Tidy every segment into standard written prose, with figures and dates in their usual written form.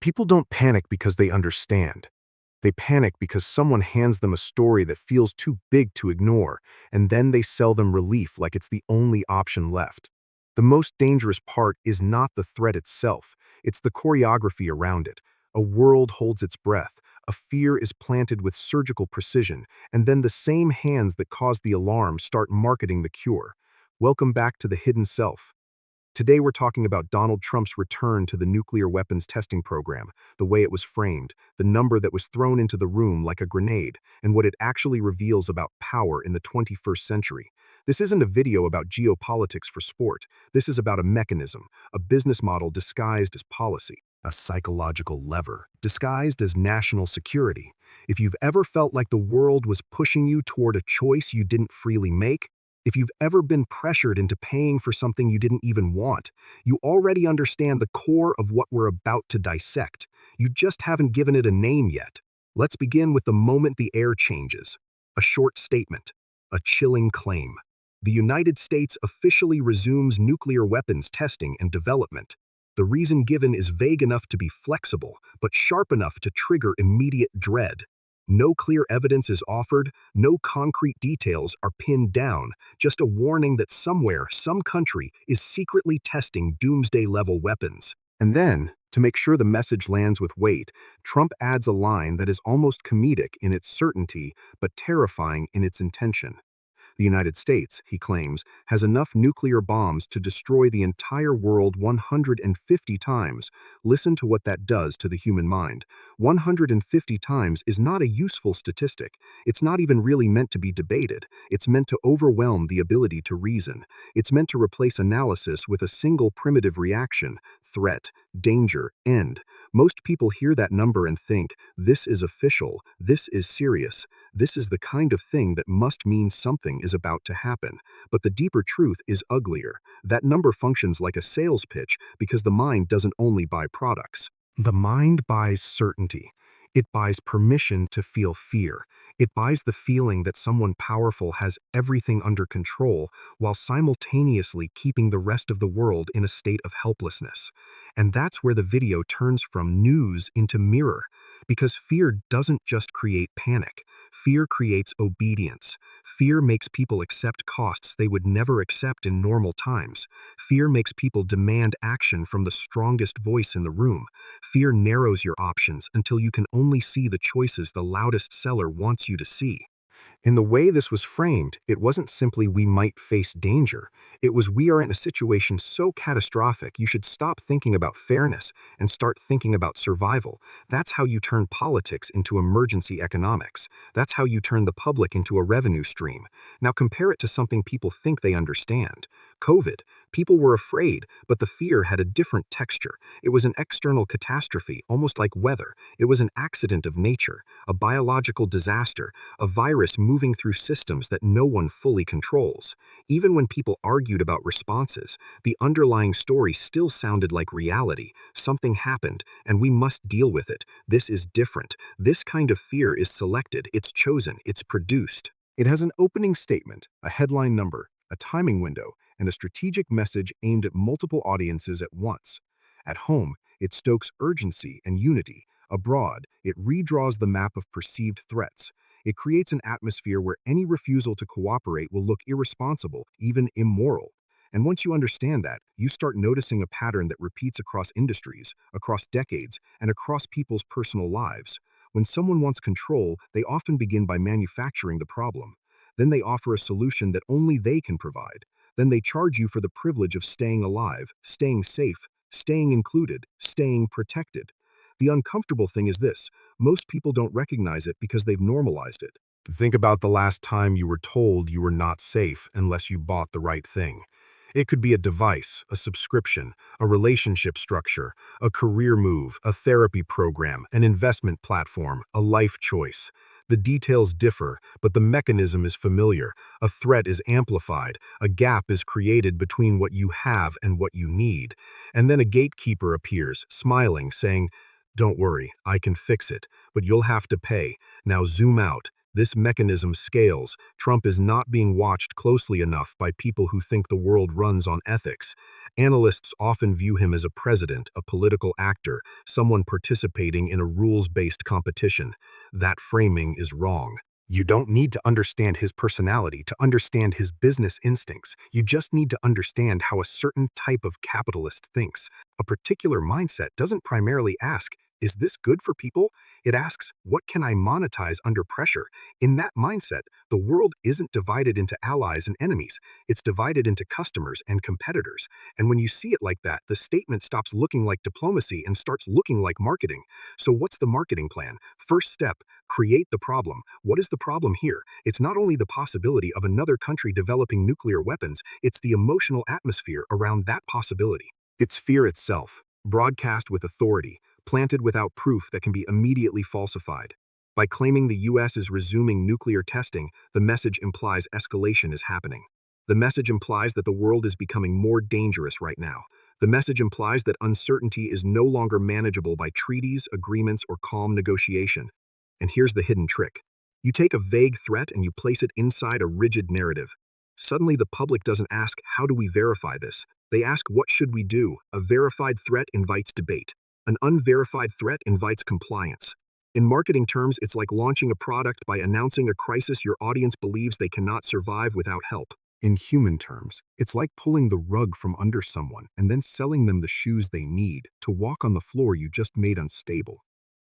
People don't panic because they understand. They panic because someone hands them a story that feels too big to ignore, and then they sell them relief like it's the only option left. The most dangerous part is not the threat itself, it's the choreography around it. A world holds its breath, a fear is planted with surgical precision, and then the same hands that caused the alarm start marketing the cure. Welcome back to the hidden self. Today we're talking about Donald Trump's return to the nuclear weapons testing program, the way it was framed, the number that was thrown into the room like a grenade, and what it actually reveals about power in the 21st century. This isn't a video about geopolitics for sport. This is about a mechanism, a business model disguised as policy, a psychological lever disguised as national security. If you've ever felt like the world was pushing you toward a choice you didn't freely make, if you've ever been pressured into paying for something you didn't even want, you already understand the core of what we're about to dissect. You just haven't given it a name yet. Let's begin with the moment the air changes. A short statement. A chilling claim. The United States officially resumes nuclear weapons testing and development. The reason given is vague enough to be flexible, but sharp enough to trigger immediate dread. No clear evidence is offered, no concrete details are pinned down, just a warning that somewhere, some country, is secretly testing doomsday-level weapons. And then, to make sure the message lands with weight, Trump adds a line that is almost comedic in its certainty, but terrifying in its intention. The United States, he claims, has enough nuclear bombs to destroy the entire world 150 times. Listen to what that does to the human mind. 150 times is not a useful statistic. It's not even really meant to be debated. It's meant to overwhelm the ability to reason. It's meant to replace analysis with a single primitive reaction: threat, danger, end. Most people hear that number and think, this is official, this is serious. This is the kind of thing that must mean something is about to happen. But the deeper truth is uglier. That number functions like a sales pitch because the mind doesn't only buy products. The mind buys certainty. It buys permission to feel fear. It buys the feeling that someone powerful has everything under control while simultaneously keeping the rest of the world in a state of helplessness. And that's where the video turns from news into mirror. Because fear doesn't just create panic. Fear creates obedience. Fear makes people accept costs they would never accept in normal times. Fear makes people demand action from the strongest voice in the room. Fear narrows your options until you can only see the choices the loudest seller wants you to see. In the way this was framed, it wasn't simply we might face danger. It was we are in a situation so catastrophic you should stop thinking about fairness and start thinking about survival. That's how you turn politics into emergency economics. That's how you turn the public into a revenue stream. Now compare it to something people think they understand. COVID. People were afraid, but the fear had a different texture. It was an external catastrophe, almost like weather. It was an accident of nature, a biological disaster, a virus moving through systems that no one fully controls. Even when people argued about responses, the underlying story still sounded like reality. Something happened, and we must deal with it. This is different. This kind of fear is selected, it's chosen, it's produced. It has an opening statement, a headline number, a timing window, and a strategic message aimed at multiple audiences at once. At home, it stokes urgency and unity. Abroad, it redraws the map of perceived threats. It creates an atmosphere where any refusal to cooperate will look irresponsible, even immoral. And once you understand that, you start noticing a pattern that repeats across industries, across decades, and across people's personal lives. When someone wants control, they often begin by manufacturing the problem. Then they offer a solution that only they can provide. Then they charge you for the privilege of staying alive, staying safe, staying included, staying protected. The uncomfortable thing is this: most people don't recognize it because they've normalized it. Think about the last time you were told you were not safe unless you bought the right thing. It could be a device, a subscription, a relationship structure, a career move, a therapy program, an investment platform, a life choice. The details differ, but the mechanism is familiar. A threat is amplified. A gap is created between what you have and what you need. And then a gatekeeper appears, smiling, saying, "Don't worry, I can fix it, but you'll have to pay. Now zoom out. This mechanism scales. Trump is not being watched closely enough by people who think the world runs on ethics. Analysts often view him as a president, a political actor, someone participating in a rules-based competition. That framing is wrong. You don't need to understand his personality to understand his business instincts. You just need to understand how a certain type of capitalist thinks. A particular mindset doesn't primarily ask, is this good for people? It asks, what can I monetize under pressure? In that mindset, the world isn't divided into allies and enemies. It's divided into customers and competitors. And when you see it like that, the statement stops looking like diplomacy and starts looking like marketing. So what's the marketing plan? First step, create the problem. What is the problem here? It's not only the possibility of another country developing nuclear weapons, it's the emotional atmosphere around that possibility. It's fear itself, broadcast with authority, planted without proof that can be immediately falsified. By claiming the US is resuming nuclear testing, the message implies escalation is happening. The message implies that the world is becoming more dangerous right now. The message implies that uncertainty is no longer manageable by treaties, agreements, or calm negotiation. And here's the hidden trick. You take a vague threat and you place it inside a rigid narrative. Suddenly the public doesn't ask, how do we verify this? They ask, what should we do? A verified threat invites debate. An unverified threat invites compliance. In marketing terms, it's like launching a product by announcing a crisis your audience believes they cannot survive without help. In human terms, it's like pulling the rug from under someone and then selling them the shoes they need to walk on the floor you just made unstable.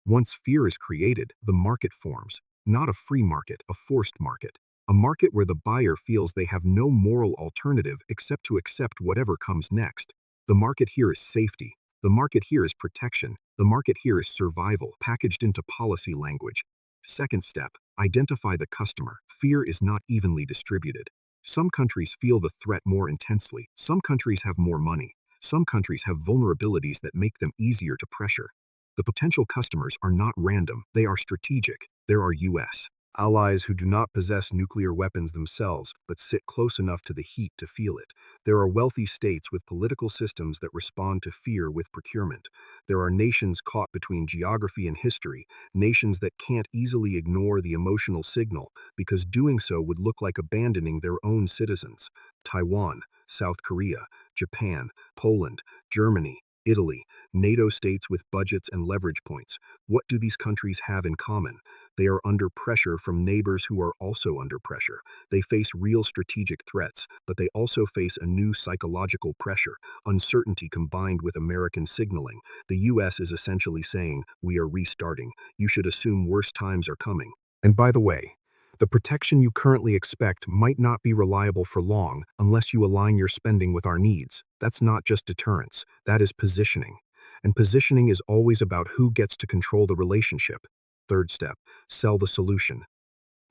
Once fear is created, the market forms. Not a free market, a forced market. A market where the buyer feels they have no moral alternative except to accept whatever comes next. The market here is safety. The market here is protection. The market here is survival, packaged into policy language. Second step, identify the customer. Fear is not evenly distributed. Some countries feel the threat more intensely. Some countries have more money. Some countries have vulnerabilities that make them easier to pressure. The potential customers are not random, they are strategic. There are US allies who do not possess nuclear weapons themselves, but sit close enough to the heat to feel it. There are wealthy states with political systems that respond to fear with procurement. There are nations caught between geography and history, nations that can't easily ignore the emotional signal, because doing so would look like abandoning their own citizens. Taiwan, South Korea, Japan, Poland, Germany, Italy, NATO states with budgets and leverage points. What do these countries have in common? They are under pressure from neighbors who are also under pressure. They face real strategic threats, but they also face a new psychological pressure, uncertainty combined with American signaling. The US is essentially saying, we are restarting. You should assume worse times are coming. And by the way, the protection you currently expect might not be reliable for long unless you align your spending with our needs. That's not just deterrence, that is positioning. And positioning is always about who gets to control the relationship. Third step, sell the solution.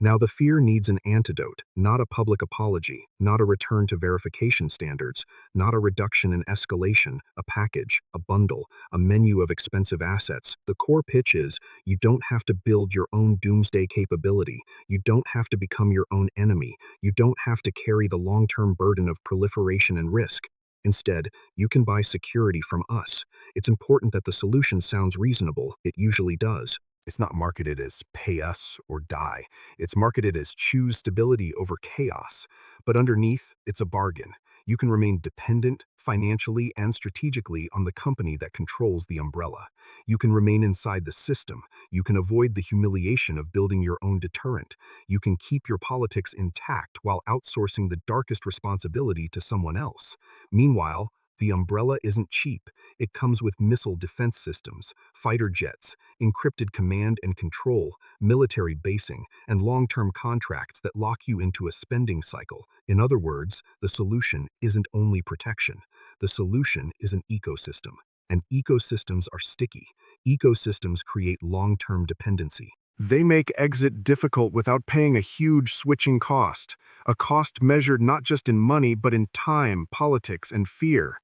Now the fear needs an antidote, not a public apology, not a return to verification standards, not a reduction in escalation, a package, a bundle, a menu of expensive assets. The core pitch is, you don't have to build your own doomsday capability. You don't have to become your own enemy. You don't have to carry the long-term burden of proliferation and risk. Instead, you can buy security from us. It's important that the solution sounds reasonable. It usually does. It's not marketed as pay us or die. It's marketed as choose stability over chaos. But underneath, it's a bargain. You can remain dependent, financially and strategically, on the company that controls the umbrella. You can remain inside the system. You can avoid the humiliation of building your own deterrent. You can keep your politics intact while outsourcing the darkest responsibility to someone else. Meanwhile, the umbrella isn't cheap. It comes with missile defense systems, fighter jets, encrypted command and control, military basing, and long-term contracts that lock you into a spending cycle. In other words, the solution isn't only protection. The solution is an ecosystem. And ecosystems are sticky. Ecosystems create long-term dependency. They make exit difficult without paying a huge switching cost, a cost measured not just in money but in time, politics, and fear.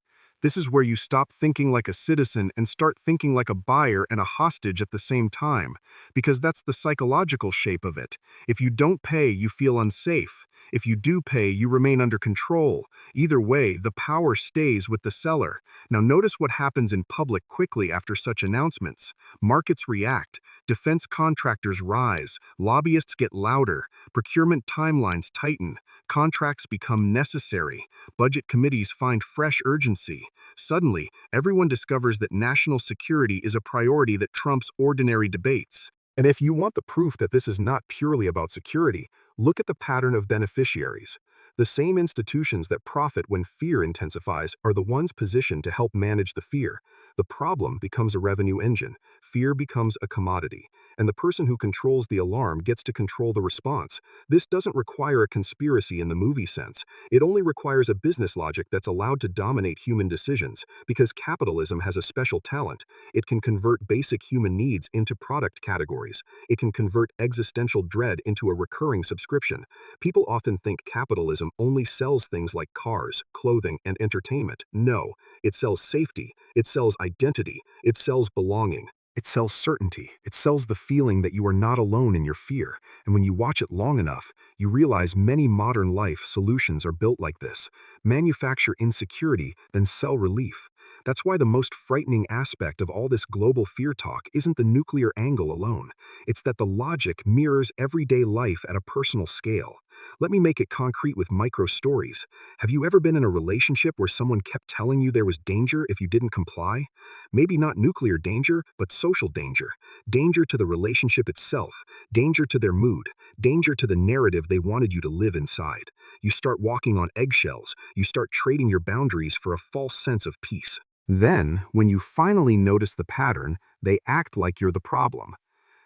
This is where you stop thinking like a citizen and start thinking like a buyer and a hostage at the same time, because that's the psychological shape of it. If you don't pay, you feel unsafe. If you do pay, you remain under control. Either way, the power stays with the seller. Now notice what happens in public quickly after such announcements. Markets react, defense contractors rise, lobbyists get louder, procurement timelines tighten, contracts become necessary, budget committees find fresh urgency. Suddenly, everyone discovers that national security is a priority that trumps ordinary debates. And if you want the proof that this is not purely about security, look at the pattern of beneficiaries. The same institutions that profit when fear intensifies are the ones positioned to help manage the fear. The problem becomes a revenue engine, fear becomes a commodity, and the person who controls the alarm gets to control the response. This doesn't require a conspiracy in the movie sense. It only requires a business logic that's allowed to dominate human decisions, because capitalism has a special talent. It can convert basic human needs into product categories. It can convert existential dread into a recurring subscription. People often think capitalism only sells things like cars, clothing, and entertainment. No, it sells safety, it sells identity, it sells belonging. It sells certainty. It sells the feeling that you are not alone in your fear. And when you watch it long enough, you realize many modern life solutions are built like this. Manufacture insecurity, then sell relief. That's why the most frightening aspect of all this global fear talk isn't the nuclear angle alone. It's that the logic mirrors everyday life at a personal scale. Let me make it concrete with micro stories. Have you ever been in a relationship where someone kept telling you there was danger if you didn't comply? Maybe not nuclear danger, but social danger. Danger to the relationship itself, danger to their mood, danger to the narrative they wanted you to live inside. You start walking on eggshells, you start trading your boundaries for a false sense of peace. Then, when you finally notice the pattern, they act like you're the problem.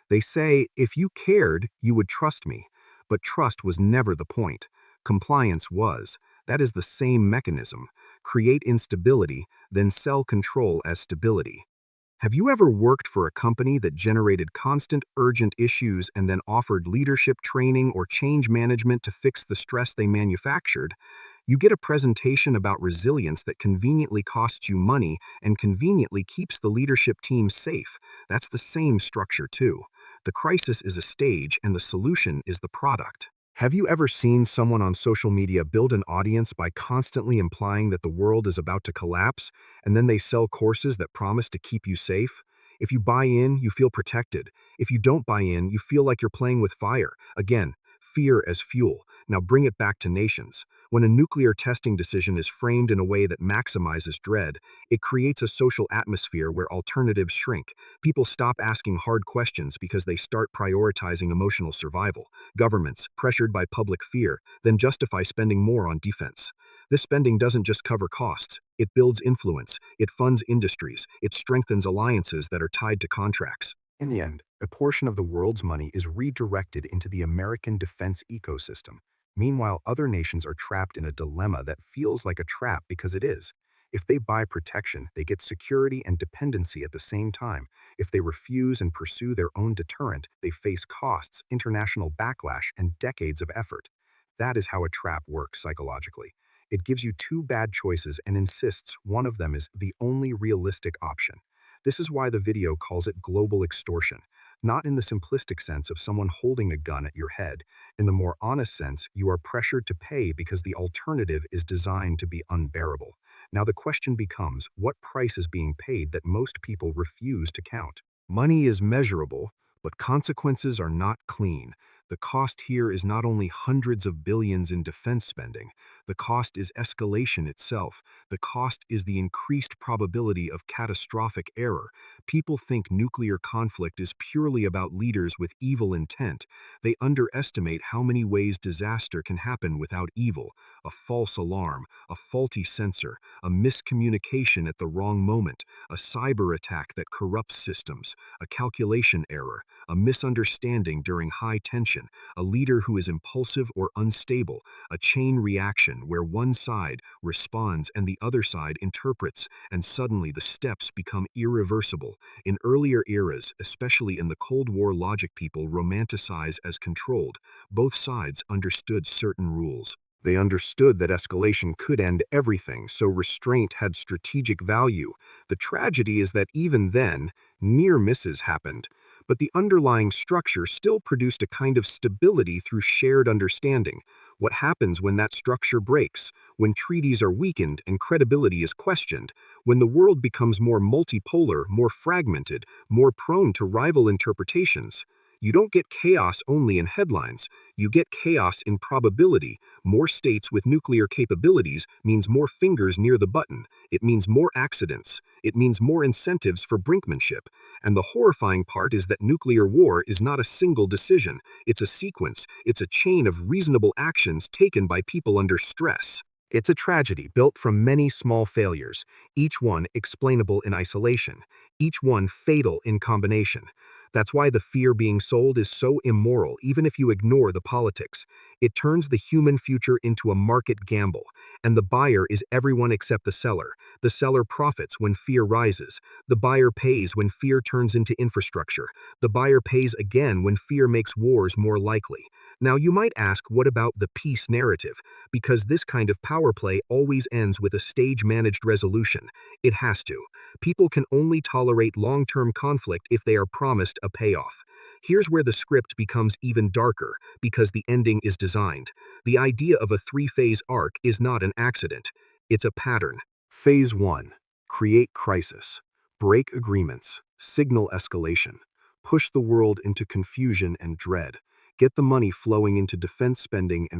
They say, if you cared, you would trust me. But trust was never the point. Compliance was. That is the same mechanism. Create instability, then sell control as stability. Have you ever worked for a company that generated constant, urgent issues and then offered leadership training or change management to fix the stress they manufactured? You get a presentation about resilience that conveniently costs you money and conveniently keeps the leadership team safe. That's the same structure, too. The crisis is a stage and the solution is the product. Have you ever seen someone on social media build an audience by constantly implying that the world is about to collapse, and then they sell courses that promise to keep you safe? If you buy in, you feel protected. If you don't buy in, you feel like you're playing with fire. Again, fear as fuel. Now bring it back to nations. When a nuclear testing decision is framed in a way that maximizes dread, it creates a social atmosphere where alternatives shrink. People stop asking hard questions because they start prioritizing emotional survival. Governments, pressured by public fear, then justify spending more on defense. This spending doesn't just cover costs, it builds influence, it funds industries, it strengthens alliances that are tied to contracts. In the end, a portion of the world's money is redirected into the American defense ecosystem. Meanwhile, other nations are trapped in a dilemma that feels like a trap because it is. If they buy protection, they get security and dependency at the same time. If they refuse and pursue their own deterrent, they face costs, international backlash, and decades of effort. That is how a trap works psychologically. It gives you two bad choices and insists one of them is the only realistic option. This is why the video calls it global extortion, not in the simplistic sense of someone holding a gun at your head. In the more honest sense, you are pressured to pay because the alternative is designed to be unbearable. Now the question becomes, what price is being paid that most people refuse to count? Money is measurable, but consequences are not clean. The cost here is not only hundreds of billions in defense spending. The cost is escalation itself. The cost is the increased probability of catastrophic error. People think nuclear conflict is purely about leaders with evil intent. They underestimate how many ways disaster can happen without evil: a false alarm, a faulty sensor, a miscommunication at the wrong moment, a cyber attack that corrupts systems, a calculation error, a misunderstanding during high tension, a leader who is impulsive or unstable, a chain reaction where one side responds and the other side interprets, and suddenly the steps become irreversible. In earlier eras, especially in the Cold War, logic people romanticize as controlled. Both sides understood certain rules. They understood that escalation could end everything, so restraint had strategic value. The tragedy is that even then, near misses happened. but the underlying structure still produced a kind of stability through shared understanding. What happens when that structure breaks, when treaties are weakened and credibility is questioned, when the world becomes more multipolar, more fragmented, more prone to rival interpretations? You don't get chaos only in headlines, you get chaos in probability. More states with nuclear capabilities means more fingers near the button. It means more accidents. It means more incentives for brinkmanship. And the horrifying part is that nuclear war is not a single decision. It's a sequence. It's a chain of reasonable actions taken by people under stress. It's a tragedy built from many small failures, each one explainable in isolation, each one fatal in combination. That's why the fear being sold is so immoral, even if you ignore the politics. It turns the human future into a market gamble, and the buyer is everyone except the seller. The seller profits when fear rises. The buyer pays when fear turns into infrastructure. The buyer pays again when fear makes wars more likely. Now, you might ask, what about the peace narrative? Because this kind of power play always ends with a stage-managed resolution. It has to. People can only tolerate long-term conflict if they are promised a payoff. Here's where the script becomes even darker, because the ending is designed. The idea of a three-phase arc is not an accident. It's a pattern. Phase 1. Create crisis. Break agreements. Signal escalation. Push the world into confusion and dread. Get the money flowing into defense spending and